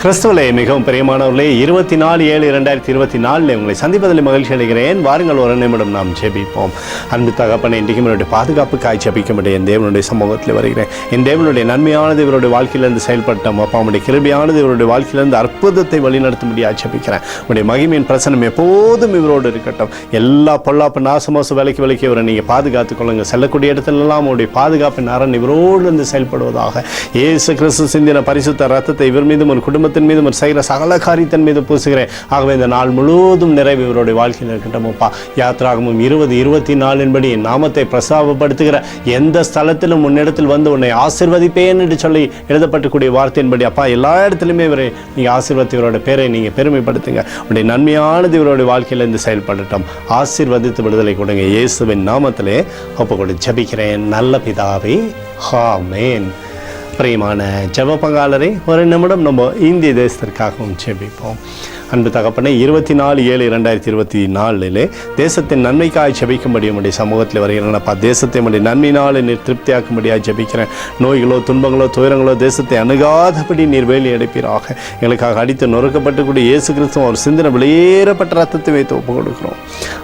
கிறிஸ்துவிலே மிகவும் பிரியமானவர்களே, 24/7/2024 உங்களை சந்திப்பதில் மகிழ்ச்சி அடைகிறேன். வாருங்கள், ஒரு நிமிடம் நாம் ஜெபிப்போம். அன்பு தகப்பனே, இன்றைக்கும் என்னுடைய பாதுகாப்புக்காய் ஜெபிக்கும்படி என் தேவனுடைய சமூகத்தில் வருகிறேன். என் தேவனுடைய நன்மையானது இவருடைய வாழ்க்கையிலிருந்து செயல்பட்டோம். அப்பா, உடைய கிருபையானது இவருடைய வாழ்க்கையிலிருந்து அற்புதத்தை வழிநடத்தும்படியாக ஜெபிக்கிறேன். உடைய மகிமையின் பிரசனம் எப்போதும் இவரோடு இருக்கட்டும். எல்லா பொல்லாப்பு நாசமோச விலைக்கு இவரை நீங்கள் பாதுகாத்துக் கொள்ளுங்கள். செல்லக்கூடிய இடத்துலெல்லாம் உடைய பாதுகாப்பின் அரண் இவரோடு இருந்து செயல்படுவதாக. இயேசு கிறிஸ்து சிந்தின பரிசுத்த ரத்தத்தை இவர் மீதும் ஒரு குடும்பத்தின் மீதும் ஒரு செய்கிற சகல காரியத்தின் மீது பூசுகிறேன். ஆகவே இந்த நாள் முழுவதும் நிறைவு இவருடைய வாழ்க்கையில் இருக்கட்டும். அப்பா, யாத்திராகமம் 20:24 என் நாமத்தை பிரஸ்தாபப்படுத்துகிற எந்த ஸ்தலத்திலும் உன்னிடத்தில் வந்து உன்னை ஆசீர்வதிப்பேன் என்று சொல்லி எழுதப்பட்டக்கூடிய வார்த்தையின்படி அப்பா, எல்லா இடத்துலையுமே இவரை நீங்கள் ஆசீர்வதித்து இவருடைய பேரை நீங்கள் பெருமைப்படுத்துங்க. உடைய நன்மையானது இவருடைய வாழ்க்கையிலிருந்து செயல்படட்டும். ஆசீர்வதித்து விடுதலை கொடுங்க. இயேசுவின் நாமத்திலே ஒப்புக்கொண்டு ஜெபிக்கிறேன் நல்ல பிதாவே, ஆமென். பிரியமான ஜெப பங்காளரை, ஒரு நிமிடம் நம்ம இந்திய தேசத்திற்காகவும் ஜெபிப்போம். அன்பு தகப்பனே, 24/7/2024 தேசத்தின் நன்மைக்காய் ஜெபிக்கும்படி உடைய சமூகத்தில் வருகிறேன்ப்பா. தேசத்தை உடைய நன்மையினால் நீர் திருப்தியாக்கும்படியாக ஜெபிக்கிறேன். நோய்களோ துன்பங்களோ துயரங்களோ தேசத்தை அணுகாதபடி நீர் வேலி அடைப்பீராக. எங்களுக்காக அடித்து நொறுக்கப்பட்டுக்கூடிய இயேசு கிறிஸ்துவ ஒரு சிந்தனை வெளியேறப்பட்ட ரத்தத்தை வைத்து ஒப்பு கொடுக்கிறோம்.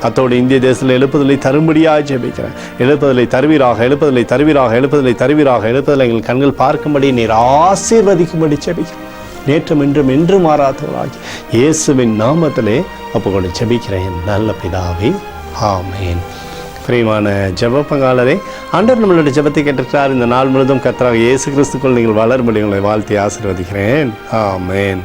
அத்தோடு இந்திய தேசத்தில் எழுப்புதலை தரும்படியாக ஜெபிக்கிறேன். எழுப்புதலை தருவீராக, எழுப்புதலை தருவீராக, எழுப்புதலை தருவீராக, எழுப்புதலை எங்கள் கண்கள் பார்க்கும்படி நீர் ஆசீர்வதிக்கும்படி ஜெபிக்கிறோம். நேற்றும் இன்றும் என்று மாறாதவராகி இயேசுவின் நாமத்திலே ஒப்புக்கொண்டு ஜெபிக்கிறேன் நல்ல பிதாவே, ஆமென். பிரியமான ஜெப பங்காளரே, ஆண்டவர் நம்மளுடைய ஜெபத்தை கேட்டிருக்கிறார். இந்த நாள் முழுவதும் கர்த்தராகிய இயேசு கிறிஸ்துக்குள் நீங்கள் வளரும்படி உங்களை வாழ்த்தி ஆசீர்வதிக்கிறேன். ஆமென்.